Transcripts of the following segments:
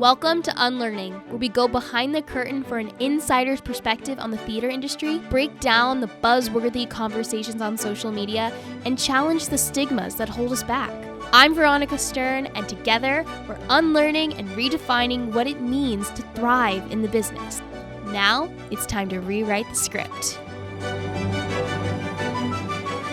Welcome to Unlearning, where we go behind the curtain for an insider's perspective on the theater industry, break down the buzzworthy conversations on social media, and challenge the stigmas that hold us back. I'm Veronica Stern, and together we're unlearning and redefining what it means to thrive in the business. Now, it's time to rewrite the script.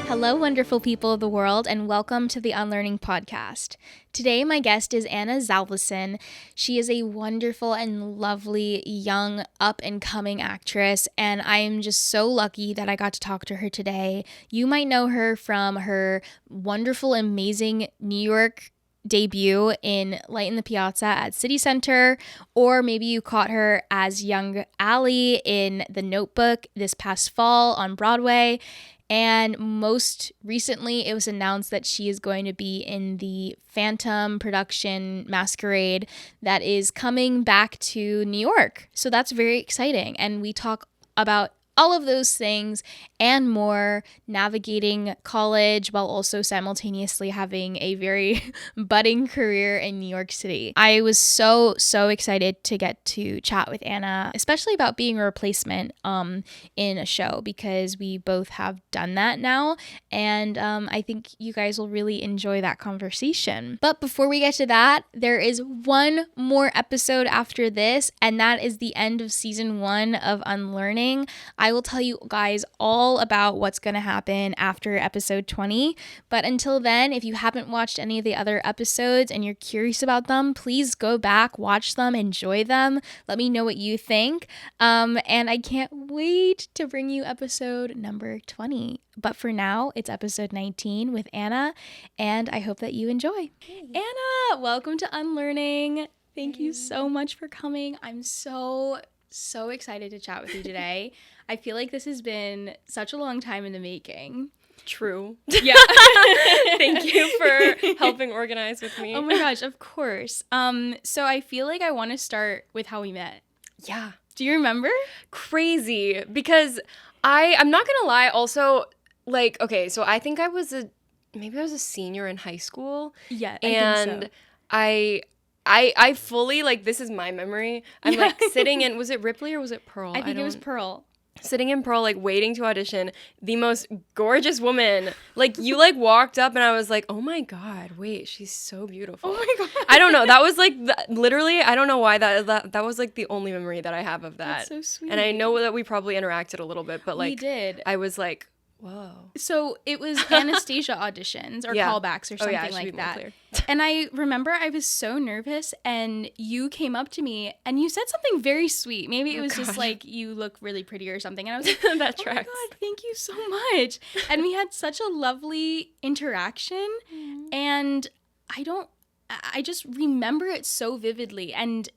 Hello, wonderful people of the world, and welcome to the Unlearning podcast. Today, my guest is Anna Zavelson. She is a wonderful and lovely young up-and-coming actress, and I am just so lucky that I got to talk to her today. You might know her from her wonderful, amazing New York debut in Light in the Piazza at City Center, or maybe you caught her as Younger Allie in The Notebook this past fall on Broadway. And most recently, it was announced that she is going to be in the Phantom production Masquerade that is coming back to New York. So that's very exciting. And we talk about all of those things and more, navigating college while also simultaneously having a very budding career in New York City. I was so excited to get to chat with Anna, especially about being a replacement in a show, because we both have done that now, and I think you guys will really enjoy that conversation. But before we get to that, there is one more episode after this, and that is the end of season 1 of Unlearning. I will tell you guys all about what's going to happen after episode 20. But until then, if you haven't watched any of the other episodes and you're curious about them, please go back, watch them, enjoy them. Let me know what you think. And I can't wait to bring you episode number 20. But for now, it's episode 19 with Anna, and I hope that you enjoy. Hey. Anna, welcome to Unlearning. Thank you so much for coming. I'm so excited to chat with you today. I feel like this has been such a long time in the making. True. Yeah. Thank you for helping organize with me. Oh my gosh, of course. So I feel like I want to start with how we met. Yeah. Do you remember? Crazy. Because I'm not going to lie, also, like, okay, so I think I was a senior in high school. Yeah, and think so. I fully, like, this is my memory. I'm, like, sitting in, was it Ripley or was it Pearl? I think it was Pearl. Sitting in Pearl, like, waiting to audition, the most gorgeous woman. Like, you, like, walked up and I was like, oh my God, wait, she's so beautiful. Oh my God. I don't know. That was, like, literally, I don't know why that was, like, the only memory that I have of that. That's so sweet. And I know that we probably interacted a little bit, but, like, we did. I was like, whoa. So it was Anastasia auditions or callbacks or something like that. And I remember I was so nervous, and you came up to me and you said something very sweet. Maybe it was just like, you look really pretty or something. And I was like, that tracks. Oh my God, thank you so much. And we had such a lovely interaction. And I just remember it so vividly. And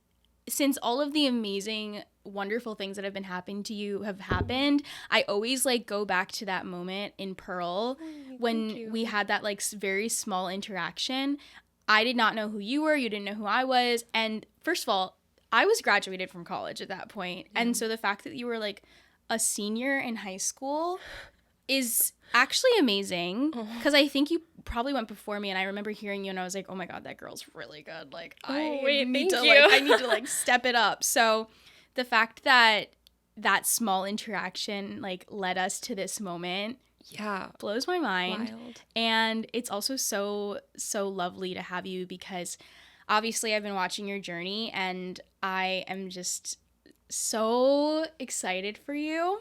since all of the amazing, wonderful things that have been happening to you have happened, I always, like, go back to that moment in Pearl when we had that, like, very small interaction. I did not know who you were. You didn't know who I was. And first of all, I was graduated from college at that point. And so the fact that you were, like, a senior in high school is actually amazing, because I think you probably went before me, and I remember hearing you and I was like, oh my God, that girl's really good. Like, I need to like step it up. So the fact that small interaction, like, led us to this moment, blows my mind. Wild. And it's also so lovely to have you, because obviously I've been watching your journey, and I am just so excited for you.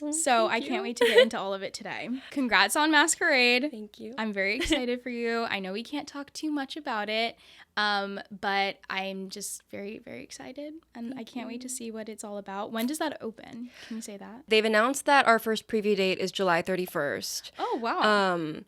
So I can't wait to get into all of it today. Congrats on Masquerade. Thank you. I'm very excited for you. I know we can't talk too much about it, but I'm just very, very excited, and I can't wait to see what it's all about. When does that open? Can you say that? They've announced that our first preview date is July 31st. Oh, wow.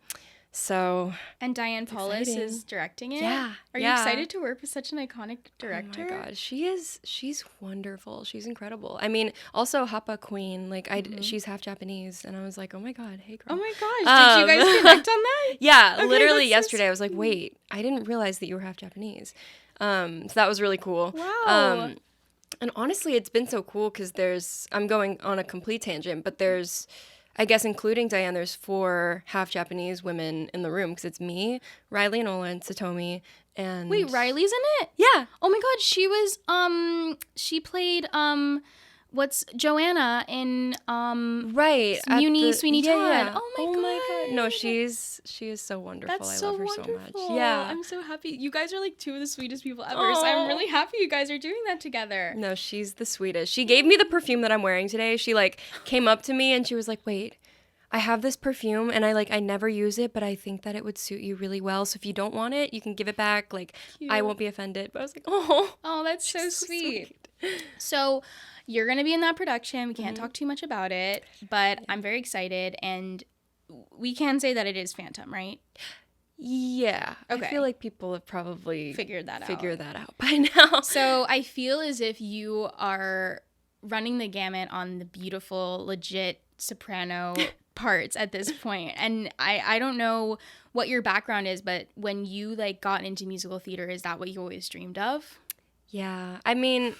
So. And Diane Paulus is directing it? Yeah. Are you excited to work with such an iconic director? Oh my God. She's wonderful. She's incredible. I mean, also Hapa Queen, like, she's half Japanese, and I was like, oh my God, hey girl. Oh my gosh, did you guys connect on that? Yeah, Okay, literally yesterday I was like, wait, I didn't realize that you were half Japanese. So that was really cool. Wow. And honestly, it's been so cool, because I'm going on a complete tangent, but there's I guess including Diane, there's 4 half Japanese women in the room because it's me, Riley and Ola, and Satomi, and Wait, Riley's in it? Yeah. Oh my god, she played what's Joanna in right Muni Sweeney Todd. Yeah. Oh my god. No, she is so wonderful. That's I love her wonderful. so much. Yeah. I'm so happy. You guys are like 2 of the sweetest people ever. So I'm really happy you guys are doing that together. No, she's the sweetest. She gave me the perfume that I'm wearing today. She like came up to me and she was like, "Wait, I have this perfume and I never use it, but I think that it would suit you really well. So if you don't want it, you can give it back. Like, Cute. I won't be offended." But I was like, "Oh, that's so sweet." So you're going to be in that production. We can't Mm-hmm. talk too much about it, but I'm very excited. And we can say that it is Phantom, right? Yeah. Okay. I feel like people have probably figured that out by now. So I feel as if you are running the gamut on the beautiful, legit soprano parts at this point. And I don't know what your background is, but when you like got into musical theater, is that what you always dreamed of? Yeah. I mean,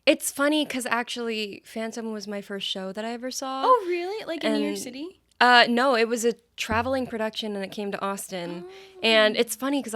it's funny because actually Phantom was my first show that I ever saw. Oh, really? Like in New York City? No, it was a traveling production and it came to Austin. And it's funny because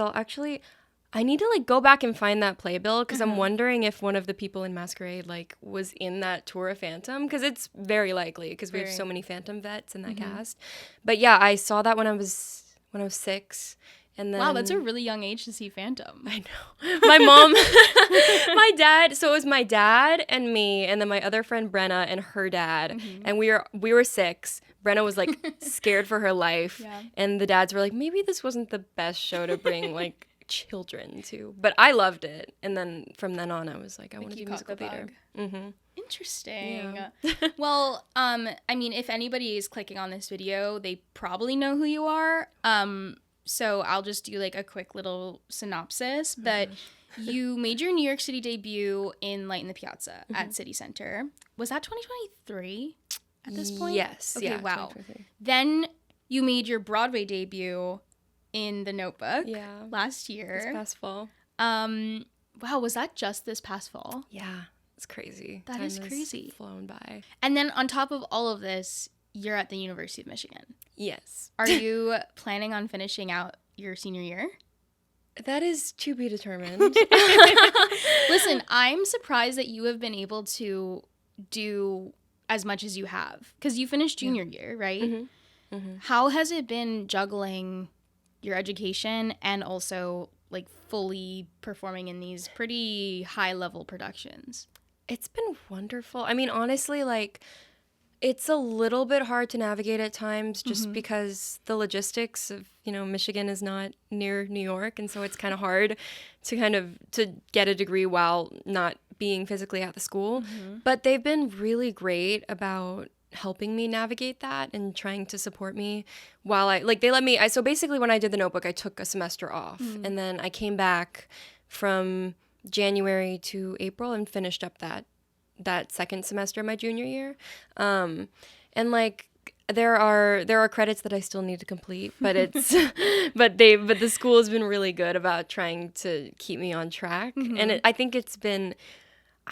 I need to like go back and find that playbill because I'm wondering if one of the people in Masquerade like was in that tour of Phantom, because it's very likely because we have so many Phantom vets in that cast. But yeah, I saw that when I was 6. And then, wow, that's a really young age to see Phantom. I know. My mom, my dad, so it was my dad and me and then my other friend Brenna and her dad. And we were 6. Brenna was like scared for her life. Yeah. And the dads were like, maybe this wasn't the best show to bring like children to. But I loved it. And then from then on I was like, I want to do musical theater. Mm-hmm. Interesting. Yeah. Well, I mean, if anybody is clicking on this video, they probably know who you are. So I'll just do like a quick little synopsis. But you made your New York City debut in Light in the Piazza at City Center. Was that 2023 at this point? Yes. Okay, yeah, wow. 2023. Then you made your Broadway debut in The Notebook last year. This past fall. Wow, was that just this past fall? Yeah, it's crazy. That Time is has crazy. Flown by. And then on top of all of this, you're at the University of Michigan. Yes. Are you planning on finishing out your senior year? That is to be determined. Listen, I'm surprised that you have been able to do as much as you have. Because you finished junior year, right? Mm-hmm. Mm-hmm. How has it been juggling your education and also like fully performing in these pretty high-level productions? It's been wonderful. I mean, honestly, like, it's a little bit hard to navigate at times just because the logistics of, Michigan is not near New York. And so it's kind of hard to get a degree while not being physically at the school. But they've been really great about helping me navigate that and trying to support me while they let me, so basically when I did The Notebook, I took a semester off and then I came back from January to April and finished up that second semester of my junior year. And like there are credits that I still need to complete, but it's but the school has been really good about trying to keep me on track. And I think it's been,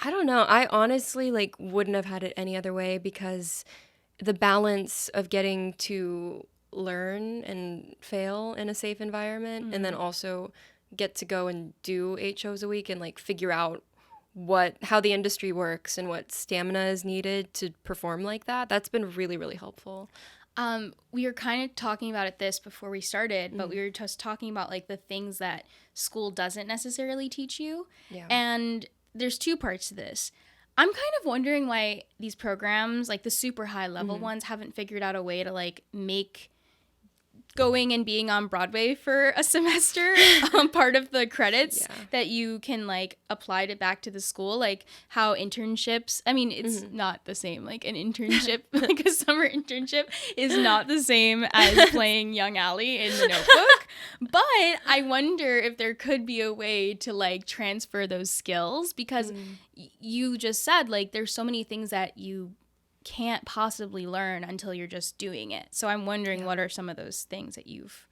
I don't know, I honestly like wouldn't have had it any other way because the balance of getting to learn and fail in a safe environment and then also get to go and do 8 shows a week and like figure out how the industry works and what stamina is needed to perform like that's been really, really helpful. We were kind of talking about this before we started, but we were just talking about like the things that school doesn't necessarily teach you. Yeah. And there's 2 parts to this. I'm kind of wondering why these programs, like the super high level ones, haven't figured out a way to like make going and being on Broadway for a semester part of the credits that you can like apply to back to the school, like how internships, I mean, it's not the same, like an internship, like a summer internship is not the same as playing Young Allie in The Notebook, but I wonder if there could be a way to like transfer those skills because you just said like there's so many things that you can't possibly learn until you're just doing it. So I'm wondering what are some of those things that you've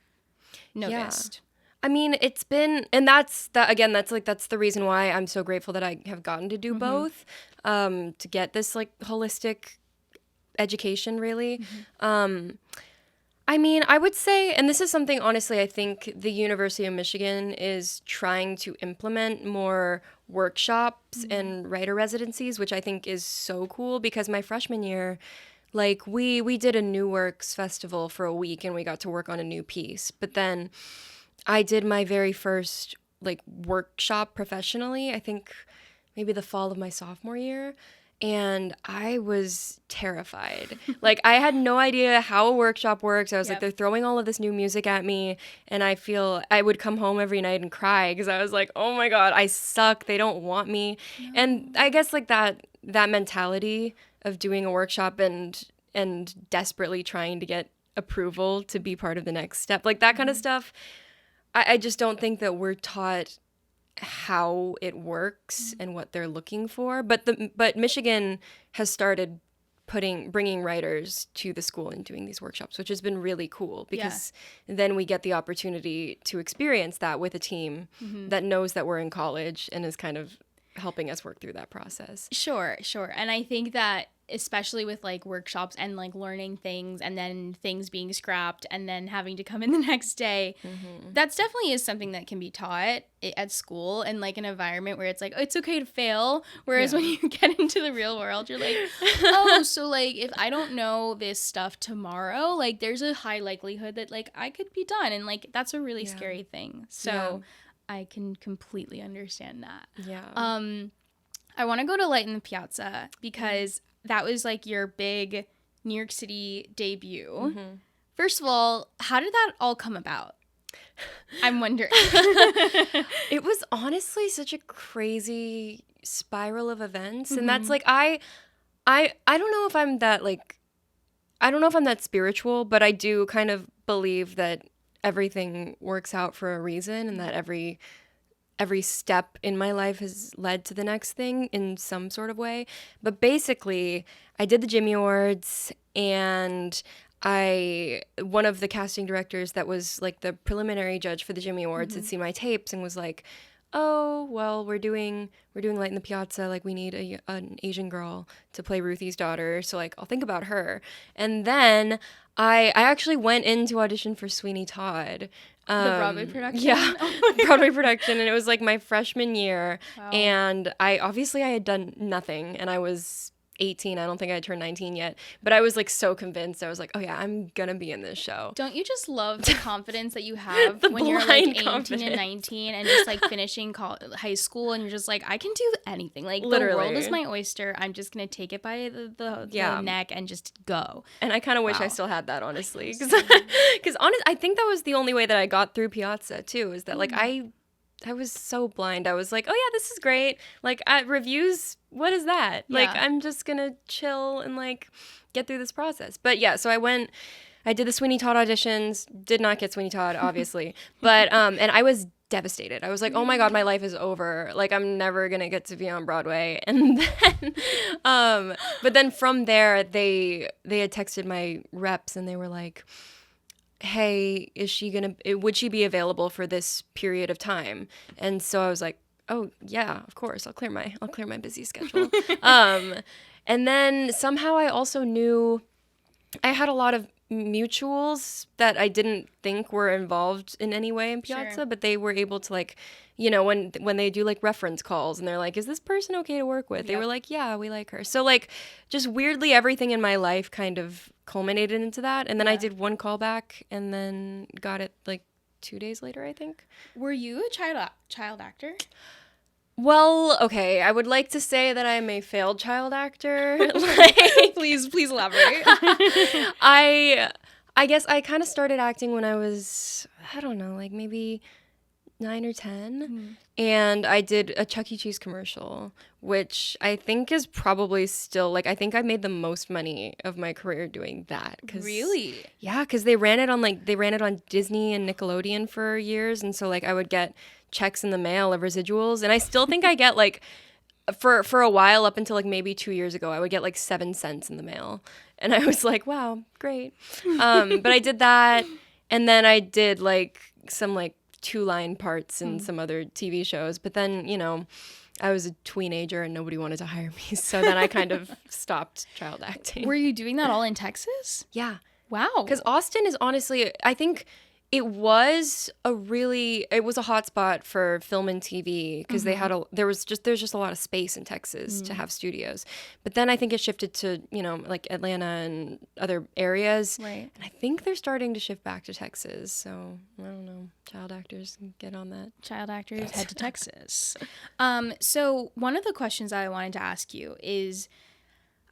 noticed? I mean, it's been, and that's the reason why I'm so grateful that I have gotten to do both, to get this like holistic education, really. I mean, I would say, and this is something, honestly, I think the University of Michigan is trying to implement more workshops and writer residencies, which I think is so cool, because my freshman year, like, we did a New Works festival for a week and we got to work on a new piece. But then I did my very first, like, workshop professionally, I think maybe the fall of my sophomore year. And I was terrified. Like, I had no idea how a workshop works. I was like, they're throwing all of this new music at me. And I feel I would come home every night and cry because I was like, oh my God, I suck. They don't want me. No. And I guess like that mentality of doing a workshop and desperately trying to get approval to be part of the next step, like that kind of stuff. I just don't think that we're taught how it works and what they're looking for, but Michigan has started bringing writers to the school and doing these workshops, which has been really cool, because then we get the opportunity to experience that with a team that knows that we're in college and is kind of helping us work through that process. Sure. And I think that especially with like workshops and like learning things and then things being scrapped and then having to come in the next day, that's definitely is something that can be taught at school and like an environment where it's like, oh, it's okay to fail. Whereas when you get into the real world, you're like, oh, so like if I don't know this stuff tomorrow, like there's a high likelihood that like I could be done. And like that's a really scary thing. So I can completely understand that. Yeah. I want to go to Light in the Piazza because that was like your big New York City debut. First of all, how did that all come about? I'm wondering. It was honestly such a crazy spiral of events. And that's like, I don't know if I'm that like, I don't know if I'm that spiritual, but I do kind of believe that everything works out for a reason and that every step in my life has led to the next thing in some sort of way. But basically, I did the Jimmy Awards, and one of the casting directors that was like the preliminary judge for the Jimmy Awards had seen my tapes and was like, oh, well, we're doing Light in the Piazza. Like, we need an Asian girl to play Ruthie's daughter. So like, I'll think about her. And then I actually went in to audition for Sweeney Todd. The Broadway production? Yeah, Broadway production. And it was like my freshman year. Wow. And I had done nothing. And I was 18. I don't think I turned 19 yet. But I was like so convinced. I was like, oh yeah, I'm going to be in this show. Don't you just love the confidence that you have when you're like 18 and 19 and just like finishing high school and you're just like, I can do anything. Like literally. The world is my oyster. I'm just going to take it by the neck and just go. And I kind of wish I still had that, honestly. Because I think that was the only way that I got through Piazza too, is that like I was so blind. I was like, oh yeah, this is great. Like reviews, what is that? Yeah. Like I'm just gonna chill and like get through this process. But yeah, so I did the Sweeney Todd auditions, did not get Sweeney Todd, obviously. But and I was devastated. I was like, oh my God, my life is over. Like I'm never gonna get to be on Broadway. And then but then from there they had texted my reps and they were like, hey, would she be available for this period of time? And so I was like, oh yeah, of course, I'll clear my busy schedule. And then somehow I also knew I had a lot of mutuals that I didn't think were involved in any way in Piazza, but they were able to like, you know, when they do like reference calls and they're like, is this person okay to work with? Yep. They were like, yeah, we like her. So like just weirdly everything in my life kind of culminated into that. And then I did one callback and then got it like 2 days later, I think. Were you a child actor? Well, okay, I would like to say that I'm a failed child actor. Like, please elaborate. I guess I kind of started acting when I was, I don't know, like maybe 9 or 10. And I did a Chuck E. Cheese commercial, which I think is probably still, like, I think I made the most money of my career doing that. Really? Yeah, because they ran it on Disney and Nickelodeon for years. And so, like, I would get checks in the mail of residuals. And I still think I get, like, for a while, up until, like, maybe 2 years ago, I would get, like, 7 cents in the mail. And I was like, wow, great. But I did that. And then I did, like, some, like, 2-line parts in some other TV shows. But then, you know, I was a teenager and nobody wanted to hire me. So then I kind of stopped child acting. Were you doing that all in Texas? Yeah. Wow. Because Austin is honestly, I think it was a hot spot for film and TV because there's just a lot of space in Texas to have studios. But then I think it shifted to, like Atlanta and other areas. Right. And I think they're starting to shift back to Texas. So I don't know. Child actors can get on that. Child actors head to Texas. So one of the questions I wanted to ask you is,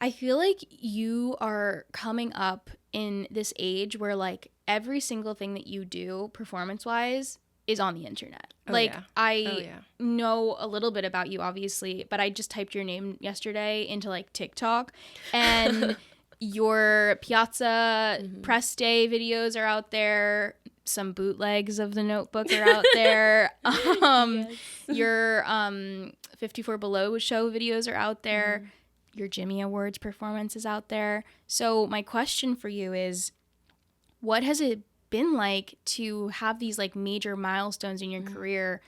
I feel like you are coming up in this age where like every single thing that you do performance-wise is on the internet. I know a little bit about you, obviously, but I just typed your name yesterday into like TikTok, and your Piazza press day videos are out there. Some bootlegs of the Notebook are out there. Your 54 Below show videos are out there. Your Jimmy Awards performance is out there. So my question for you is, what has it been like to have these like major milestones in your career,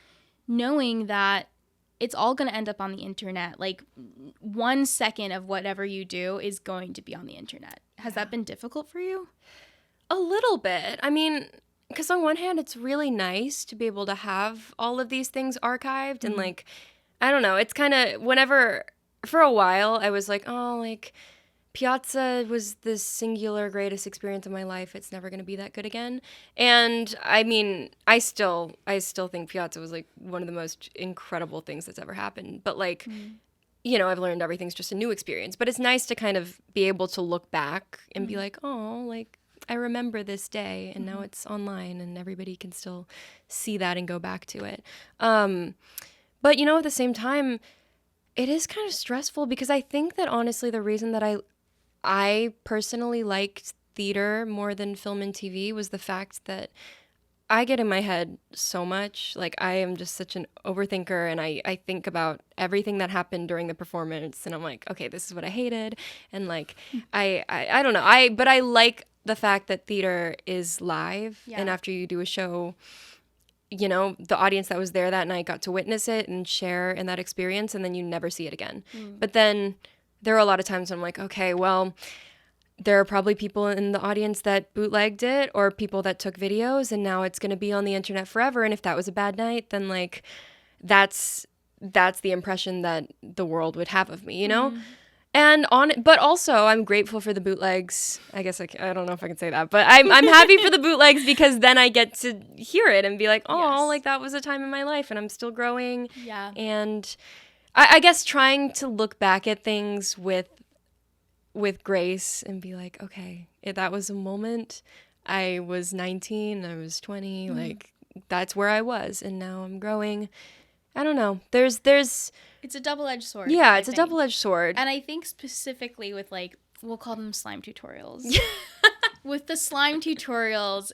knowing that it's all going to end up on the internet? Like 1 second of whatever you do is going to be on the internet. Has that been difficult for you? A little bit. I mean, because on one hand, it's really nice to be able to have all of these things archived. And like, I don't know, it's kind of whenever... For a while, I was like, oh, like, Piazza was the singular greatest experience of my life. It's never going to be that good again. And, I mean, I still think Piazza was, like, one of the most incredible things that's ever happened. But, like, I've learned everything's just a new experience. But it's nice to kind of be able to look back and be like, oh, like, I remember this day. And now it's online and everybody can still see that and go back to it. But, at the same time... It is kind of stressful because I think that honestly the reason that I personally liked theater more than film and TV was the fact that I get in my head so much. Like I am just such an overthinker, and I think about everything that happened during the performance, and I'm like, okay, this is what I hated. And like I don't know. But I like the fact that theater is live, and after you do a show, the audience that was there that night got to witness it and share in that experience, and then you never see it again. But then there are a lot of times when I'm like, okay, well, there are probably people in the audience that bootlegged it or people that took videos, and now it's going to be on the internet forever. And if that was a bad night, then like that's the impression that the world would have of me, But also I'm grateful for the bootlegs. I guess I don't know if I can say that, but I'm happy for the bootlegs because then I get to hear it and be like, oh, like that was a time in my life and I'm still growing. Yeah. And I guess trying to look back at things with grace and be like, okay, that was a moment. I was 19, I was 20, like that's where I was, and now I'm growing. I don't know. There's It's a double-edged sword. Yeah, it's a double-edged sword. And I think specifically with like, we'll call them slime tutorials. With the slime tutorials,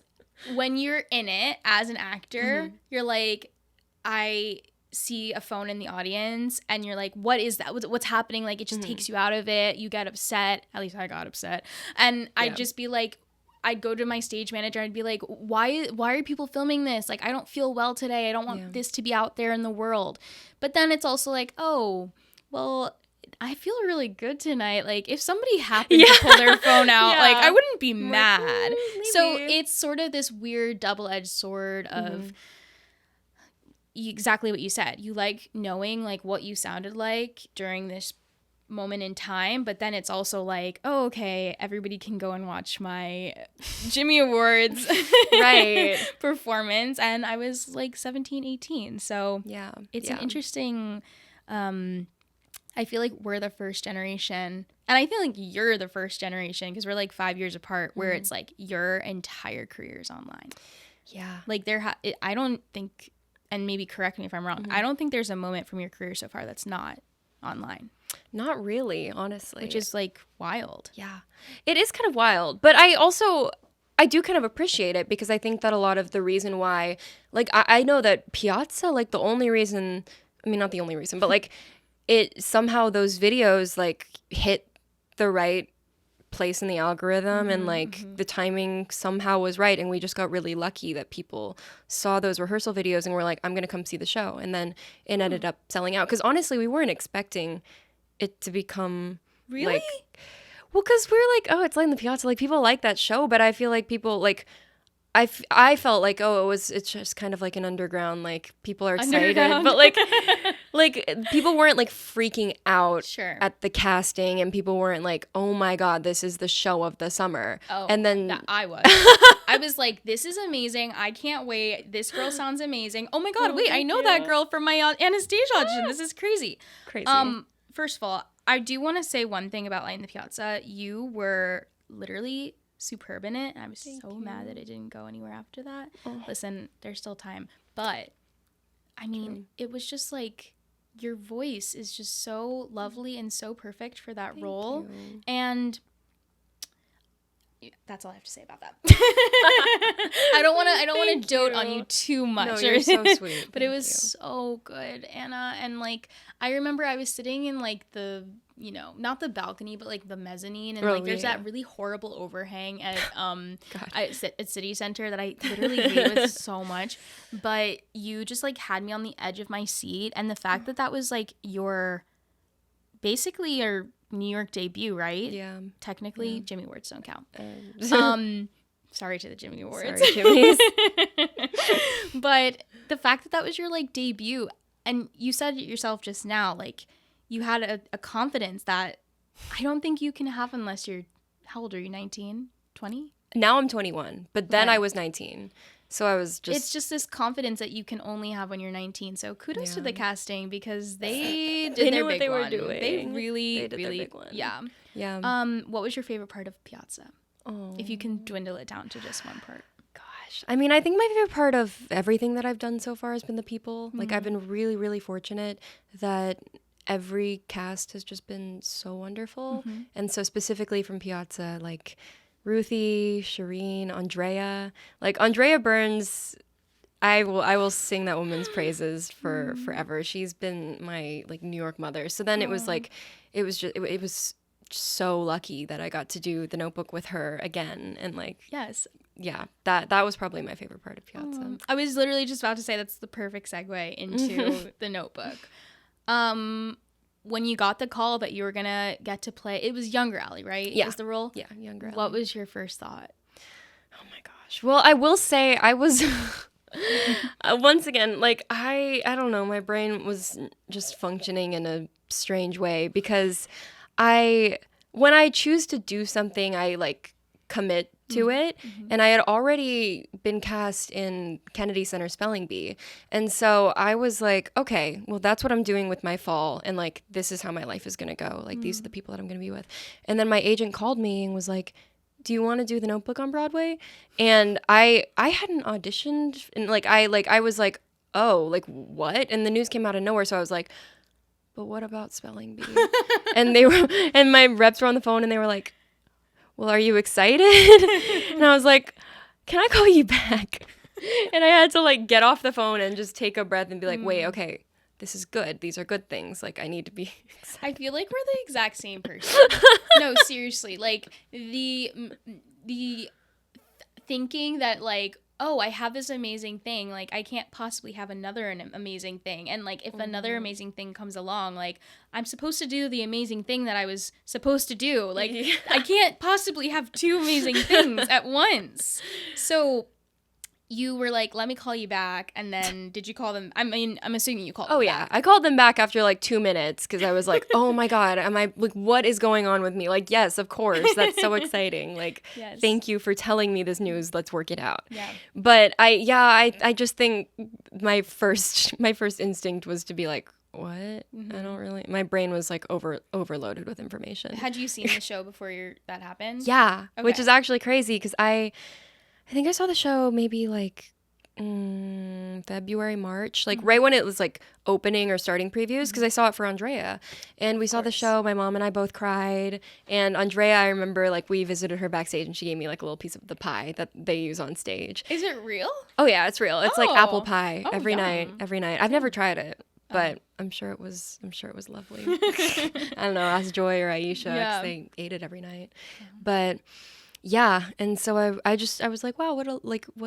when you're in it as an actor, you're like, I see a phone in the audience and you're like, what is that? What's happening? Like it just takes you out of it. You get upset. At least I got upset. And I'd just be like, I'd go to my stage manager and I'd be like, why are people filming this? Like, I don't feel well today. I don't want this to be out there in the world. But then it's also like, oh, well, I feel really good tonight. Like, if somebody happened to pull their phone out, like, I wouldn't be mad. So it's sort of this weird double-edged sword of exactly what you said. You like knowing, like, what you sounded like during this moment in time, but then it's also like, oh, okay, everybody can go and watch my Jimmy Awards performance, and I was like 17, 18, so it's an interesting I feel like we're the first generation, and I feel like you're the first generation because we're like 5 years apart, where it's like your entire career is online. Like I don't think, and maybe correct me if I'm wrong, I don't think there's a moment from your career so far that's not online. Not really, honestly. Which is like wild. Yeah. It is kind of wild. But I do kind of appreciate it because I think that a lot of the reason why, like, I know that Piazza, like the only reason, I mean, not the only reason, but like it somehow those videos like hit the right place in the algorithm, and like the timing somehow was right, and we just got really lucky that people saw those rehearsal videos and were like, I'm gonna come see the show, and then it ended up selling out, because honestly we weren't expecting it to become Really? like, well, because we're like, oh, it's like in the Piazza, like people like that show, but I feel like people like, I felt like, oh, it's just kind of like an underground, like people are excited, but like people weren't like freaking out at the casting, and people weren't like, oh my God, this is the show of the summer. Oh, and then I was like, this is amazing. I can't wait. This girl sounds amazing. Oh my God, wait, I know that girl from my Anastasia audition. This is crazy. First of all, I do want to say one thing about Light in the Piazza. You were literally superb in it, and I was so mad that it didn't go anywhere after that. Listen, there's still time, but I mean, it was just like, your voice is just so lovely and so perfect for that role. And that's all I have to say about that. I don't want to dote on you too much. No, you're so sweet. But it was so good, Anna. And like, I remember I was sitting in like the, you know, not the balcony, but like the mezzanine, and like there's that really horrible overhang at at City Center that I literally hate with so much. But you just like had me on the edge of my seat, and the fact that was like basically your New York debut, right? Yeah. Technically, Jimmy Awards don't count. Sorry to the Jimmy Awards. Sorry, Jimmy's. But the fact that was your like debut, and you said it yourself just now, like you had a confidence that I don't think you can have unless you're, how old are you, 19, 20? Now I'm 21, but then I was 19. So I was just... It's just this confidence that you can only have when you're 19. So kudos to the casting, because they did they their knew what big they one. were doing. They really did their big one. Yeah. What was your favorite part of Piazza? If you can dwindle it down to just one part. Gosh. I mean, I think my favorite part of everything that I've done so far has been the people. Like, I've been really, really fortunate that every cast has just been so wonderful. And so specifically from Piazza, like Ruthie, Shireen, Andrea. Like Andrea Burns, I will sing that woman's praises for forever. She's been my like New York mother. So then it was like, it was so lucky that I got to do the Notebook with her again, and like yeah, that was probably my favorite part of Piazza. I was literally just about to say that's the perfect segue into the Notebook. When you got the call that you were gonna get to play, it was Younger Allie, right? Yeah. Was the role? Yeah, Younger Allie. What was your first thought? Oh my gosh. Well, I will say I was once again, like I don't know, my brain was just functioning in a strange way, because when I choose to do something, I like commit to it. And I had already been cast in Kennedy Center Spelling Bee. And so I was like, okay, well, that's what I'm doing with my fall. And like, this is how my life is going to go. Like, these are the people that I'm going to be with. And then my agent called me and was like, do you want to do the Notebook on Broadway? And I hadn't auditioned. And like, I was like, oh, like what? And the news came out of nowhere. So I was like, but what about Spelling Bee? and my reps were on the phone, and they were like, well, are you excited? And I was like, can I call you back? And I had to like get off the phone and just take a breath and be like, wait, okay, this is good. These are good things. Like, I need to be excited. I feel like we're the exact same person. No, seriously. Like, the thinking that like, oh, I have this amazing thing, like I can't possibly have another amazing thing, and like if another amazing thing comes along, like I'm supposed to do the amazing thing that I was supposed to do, like I can't possibly have two amazing things at once. So you were like, let me call you back, and then did you call them? I mean, I'm assuming you called them back. I called them back after like 2 minutes, because I was like, oh my God, am I like, what is going on with me? Like, yes, of course, that's so exciting. Like, thank you for telling me this news. Let's work it out. Yeah. But I just think my first instinct was to be like, what? I don't really. My brain was like overloaded with information. Had you seen the show before that happened? Yeah, which is actually crazy, because I think I saw the show maybe like February, March, like right when it was like opening or starting previews, because I saw it for Andrea, and we saw the show. My mom and I both cried, and Andrea, I remember like we visited her backstage, and she gave me like a little piece of the pie that they use on stage. Is it real? Oh yeah, it's real. It's like apple pie every night. I've never tried it. but I'm sure it was lovely. I don't know, ask Joy or Aisha, because they ate it every night. But yeah, and so I was like, wow, what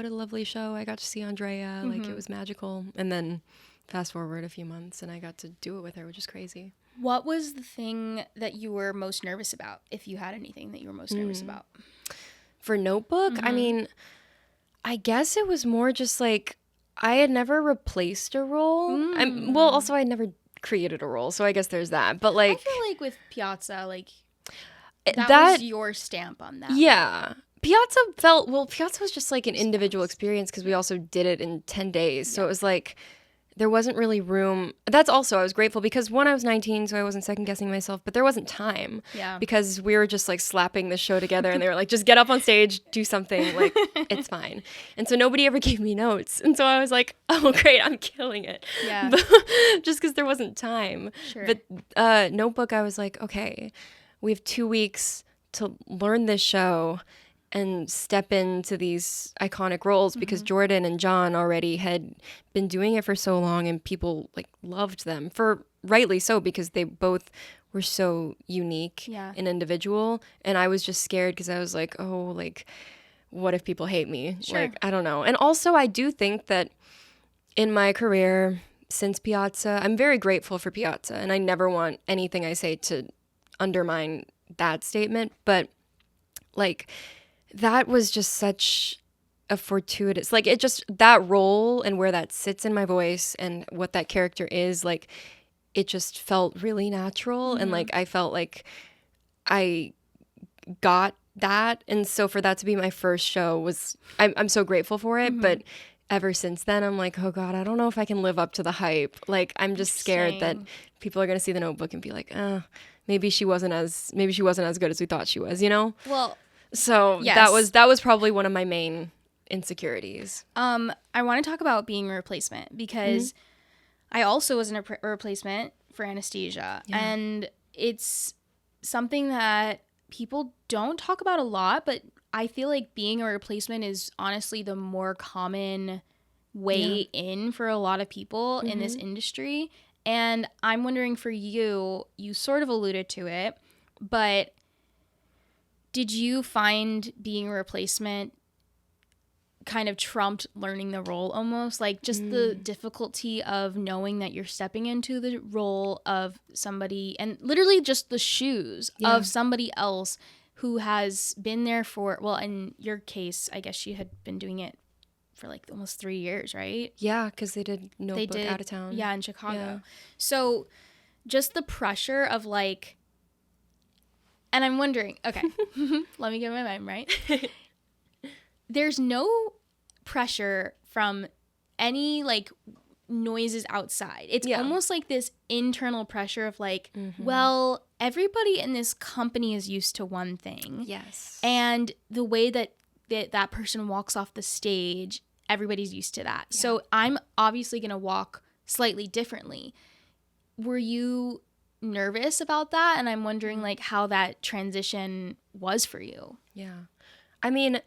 a lovely show. I got to see Andrea, like it was magical. And then fast forward a few months and I got to do it with her, which is crazy. What was the thing that you were most nervous about, if you had anything that you were most nervous about? For Notebook, I mean, I guess it was more just like I had never replaced a role. Well, also I never created a role, so I guess there's that. But like, I feel like with Piazza, like that was your stamp on that. Yeah. Piazza was just like an individual experience because we also did it in 10 days. So it was like there wasn't really room. That's also, I was grateful because one, I was 19, so I wasn't second guessing myself, but there wasn't time. Yeah. Because we were just like slapping the show together and they were like, just get up on stage, do something, like it's fine. And so nobody ever gave me notes. And so I was like, oh great, I'm killing it. Yeah. Just because there wasn't time. Sure. But Notebook, I was like, okay, we have 2 weeks to learn this show and step into these iconic roles because Jordan and John already had been doing it for so long and people like loved them, for rightly so, because they both were so unique and individual. And I was just scared because I was like, oh, like, what if people hate me? Sure. Like, I don't know. And also I do think that in my career since Piazza, I'm very grateful for Piazza and I never want anything I say to undermine that statement. But like, that was just such a fortuitous, like it just, that role and where that sits in my voice and what that character is, like it just felt really natural. And like I felt like I got that. And so for that to be my first show was, I'm so grateful for it. But ever since then, I'm like, oh God, I don't know if I can live up to the hype. Like I'm just scared that people are going to see the Notebook and be like, maybe she wasn't as good as we thought she was, you know? Well, so yes. that was probably one of my main insecurities. I want to talk about being a replacement because I also was a replacement for Anastasia. And it's something that people don't talk about a lot, but I feel like being a replacement is honestly the more common way in for a lot of people in this industry. And I'm wondering for you sort of alluded to it, but did you find being a replacement kind of trumped learning the role almost? Like just the difficulty of knowing that you're stepping into the role of somebody and literally just the shoes of somebody else who has been there for, well, in your case, I guess she had been doing it for like almost 3 years, right? Yeah, because they did Notebook out of town. Yeah, in Chicago. Yeah. So just the pressure of like, and I'm wondering, okay, let me get my mind right. There's no pressure from any like noises outside. It's almost like this internal pressure of like, well, everybody in this company is used to one thing. Yes. And the way that person walks off the stage, everybody's used to that. Yeah. So I'm obviously going to walk slightly differently. Were you nervous about that? And I'm wondering like how that transition was for you. Yeah. I mean,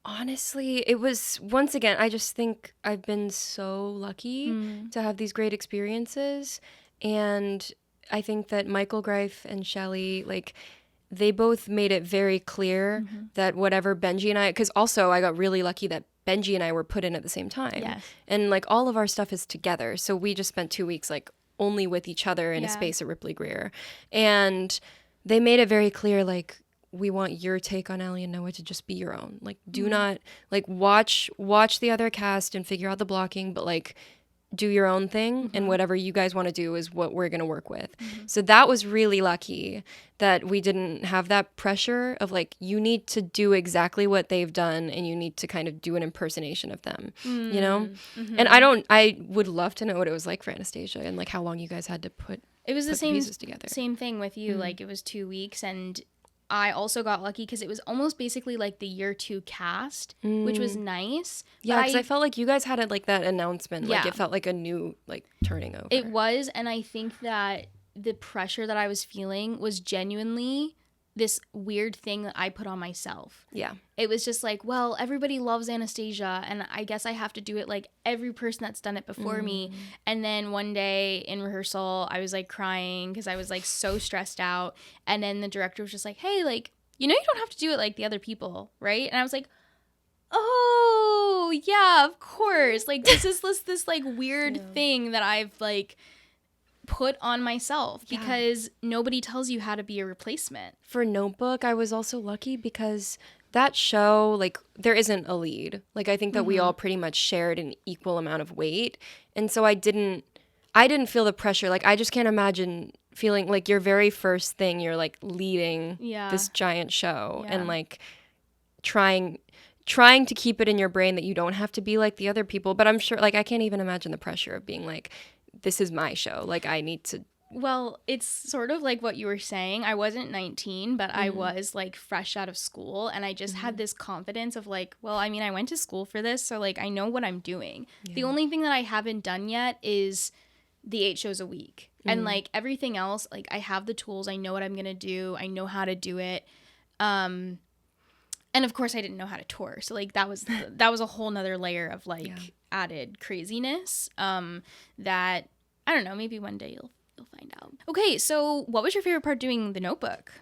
honestly, it was, once again, I just think I've been so lucky to have these great experiences. And I think that Michael Greif and Shelley, like, they both made it very clear that whatever Benji and I, because also I got really lucky that Benji and I were put in at the same time. Yes. And like all of our stuff is together. So we just spent 2 weeks like only with each other in a space at Ripley Greer. And they made it very clear, like, we want your take on Allie and Noah to just be your own. Like, do not, like, watch the other cast and figure out the blocking, but like, do your own thing, and whatever you guys want to do is what we're going to work with. So that was really lucky that we didn't have that pressure of like, you need to do exactly what they've done and you need to kind of do an impersonation of them, you know? And I would love to know what it was like for Anastasia and like how long you guys had to put the pieces together. Same thing with you. Like it was 2 weeks, and I also got lucky because it was almost basically like the year 2 cast, which was nice. Yeah, because I felt like you guys had like that announcement. Like it felt like a new like turning over. It was, and I think that the pressure that I was feeling was genuinely this weird thing that I put on myself. Yeah. It was just like, well, everybody loves Anastasia, and I guess I have to do it like every person that's done it before me. And then one day in rehearsal, I was like crying because I was like so stressed out. And then the director was just like, hey, like, you don't have to do it like the other people, right? And I was like, oh, yeah, of course. Like, this is this like weird thing that I've like put on myself because nobody tells you how to be a replacement. For Notebook, I was also lucky because that show, like, there isn't a lead. Like, I think that we all pretty much shared an equal amount of weight. And so I didn't feel the pressure. Like, I just can't imagine feeling like your very first thing, you're like leading this giant show and like trying to keep it in your brain that you don't have to be like the other people. But I'm sure, like, I can't even imagine the pressure of being like, this is my show. Like, I need to. Well, it's sort of like what you were saying. I wasn't 19, but I was like fresh out of school. And I just had this confidence of like, well, I mean, I went to school for this. So like, I know what I'm doing. Yeah. The only thing that I haven't done yet is the 8 shows a week. And like everything else, like I have the tools. I know what I'm going to do. I know how to do it. And of course I didn't know how to tour. So like that was a whole nother layer of like added craziness that I don't know, maybe one day you'll find out. Okay, so what was your favorite part doing the Notebook?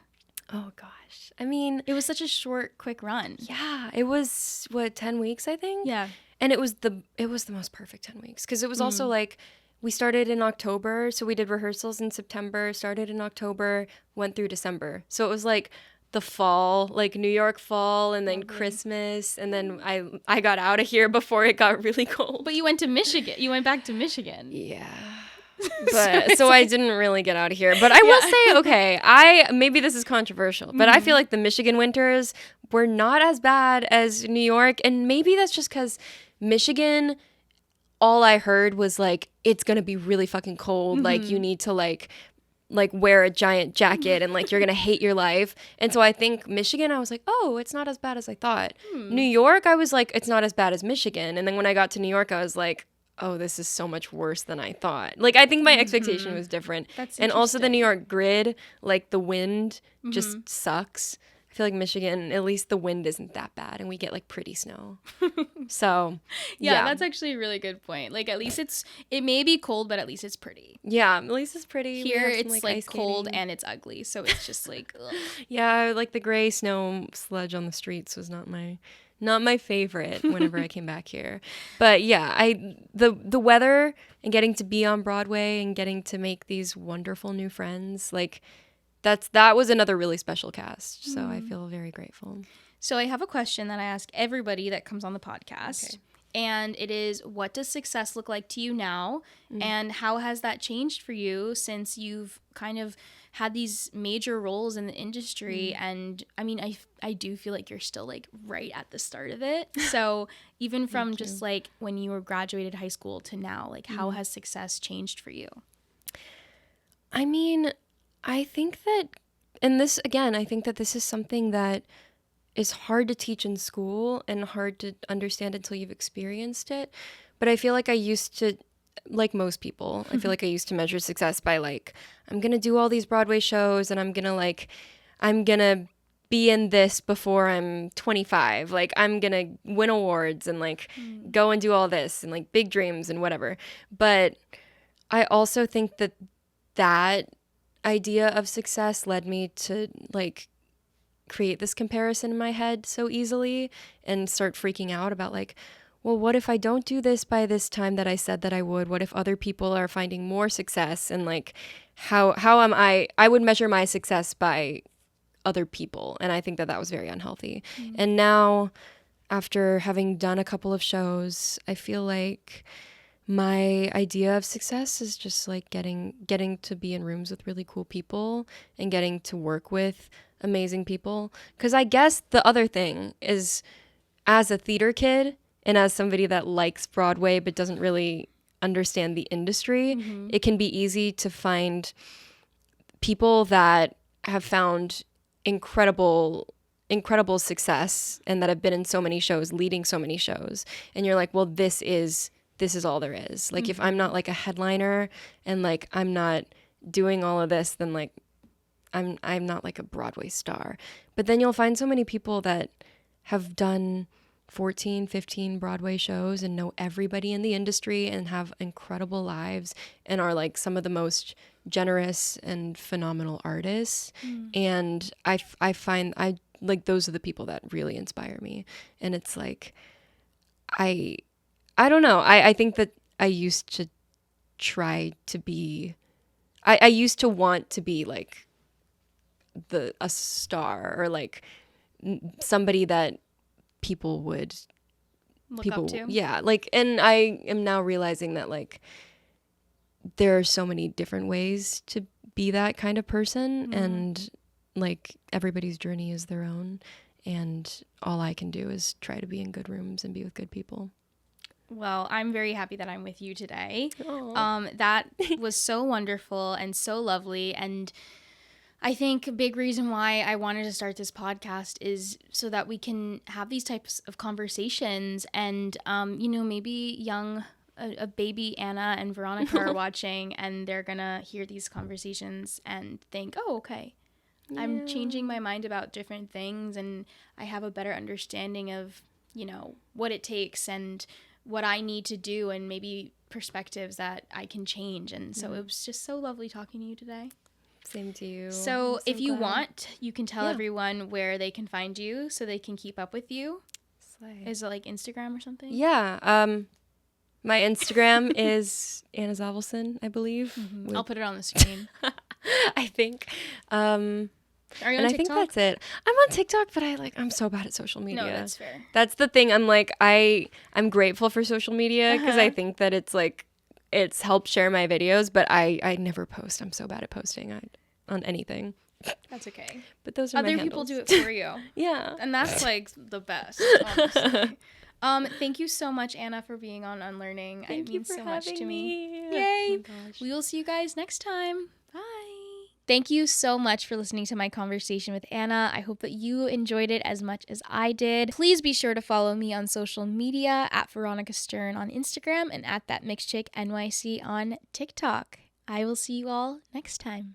Oh gosh. I mean, it was such a short, quick run. Yeah, it was 10 weeks, I think. Yeah. And it was the most perfect 10 weeks because it was also like we started in October, so we did rehearsals in September, started in October, went through December. So it was like the fall, like New York fall, and then Christmas, and then I got out of here before it got really cold. But you went to Michigan. You went back to Michigan. Yeah. But so I didn't really get out of here. But I will say, okay, maybe this is controversial, but I feel like the Michigan winters were not as bad as New York, and maybe that's just because Michigan, all I heard was like, it's gonna be really fucking cold. Like you need to like wear a giant jacket and like you're gonna hate your life. And so I think Michigan, I was like, oh, it's not as bad as I thought. New York, I was like, it's not as bad as Michigan. And then when I got to New York, I was like, oh, this is so much worse than I thought. Like, I think my expectation was different. And also the New York grid, like the wind just sucks. I feel like Michigan, at least the wind isn't that bad and we get like pretty snow. So, yeah, that's actually a really good point. Like, at least it may be cold, but at least it's pretty. Yeah, at least it's pretty. Here it's like cold and it's ugly. So it's just like, ugh. Yeah, like the gray snow sludge on the streets was not my favorite whenever I came back here. But yeah, the weather and getting to be on Broadway and getting to make these wonderful new friends, like that was another really special cast. So I feel very grateful. So I have a question that I ask everybody that comes on the podcast. Okay. And it is, what does success look like to you now? And how has that changed for you since you've kind of had these major roles in the industry? And I mean, I do feel like you're still like right at the start of it. So even from just like when you were graduated high school to now, like how has success changed for you? I mean, I think that, and this, again, I think that this is something that is hard to teach in school and hard to understand until you've experienced it. But I feel like I used to, like most people, I feel like I used to measure success by like, I'm going to do all these Broadway shows and I'm going to be in this before I'm 25. Like, I'm going to win awards and like go and do all this and like big dreams and whatever. But I also think that idea of success led me to like create this comparison in my head so easily and start freaking out about like, well, what if I don't do this by this time that I said that I would? What if other people are finding more success? And like, how am I would measure my success by other people. And I think that was very unhealthy. And now, after having done a couple of shows, I feel like my idea of success is just like getting to be in rooms with really cool people and getting to work with amazing people. Because I guess the other thing is, as a theater kid and as somebody that likes Broadway but doesn't really understand the industry, it can be easy to find people that have found incredible success and that have been in so many shows, leading so many shows. And you're like, well, this is all there is. Like, if I'm not like a headliner and like I'm not doing all of this, then like I'm not like a Broadway star. But then you'll find so many people that have done 14, 15 Broadway shows and know everybody in the industry and have incredible lives and are like some of the most generous and phenomenal artists. And I find I like those are the people that really inspire me. And it's like I don't know. I think that I used to try to be I used to want to be like a star or like somebody that people would Look up to. yeah, like, and I am now realizing that like there are so many different ways to be that kind of person, and like everybody's journey is their own, and all I can do is try to be in good rooms and be with good people. Well, I'm very happy that I'm with you today. That was so wonderful and so lovely. And I think a big reason why I wanted to start this podcast is so that we can have these types of conversations. And, maybe a baby Anna and Veronica are watching, and they're going to hear these conversations and think, oh, okay, I'm changing my mind about different things. And I have a better understanding of, what it takes and what I need to do, and maybe perspectives that I can change. And so it was just so lovely talking to you today. Same to you. So if you want, you can tell everyone where they can find you so they can keep up with you. Slay. Is it like Instagram or something? Yeah. My Instagram is Anna Zavelson, I believe. I'll put it on the screen. I think. Are you on and TikTok? I think that's it. I'm on TikTok, but I'm so bad at social media. No, that's fair. That's the thing. I'm like, I'm grateful for social media because I think that it's like, it's helped share my videos, but I never post. I'm so bad at posting on anything. That's okay. But those are Other my people handles. do it for you. Yeah. And that's like the best, honestly. Thank you so much, Anna, for being on Unlearning. It means so much to me. Yay. Oh my gosh. We will see you guys next time. Bye. Thank you so much for listening to my conversation with Anna. I hope that you enjoyed it as much as I did. Please be sure to follow me on social media at Veronica Stern on Instagram and at ThatMixedChickNYC on TikTok. I will see you all next time.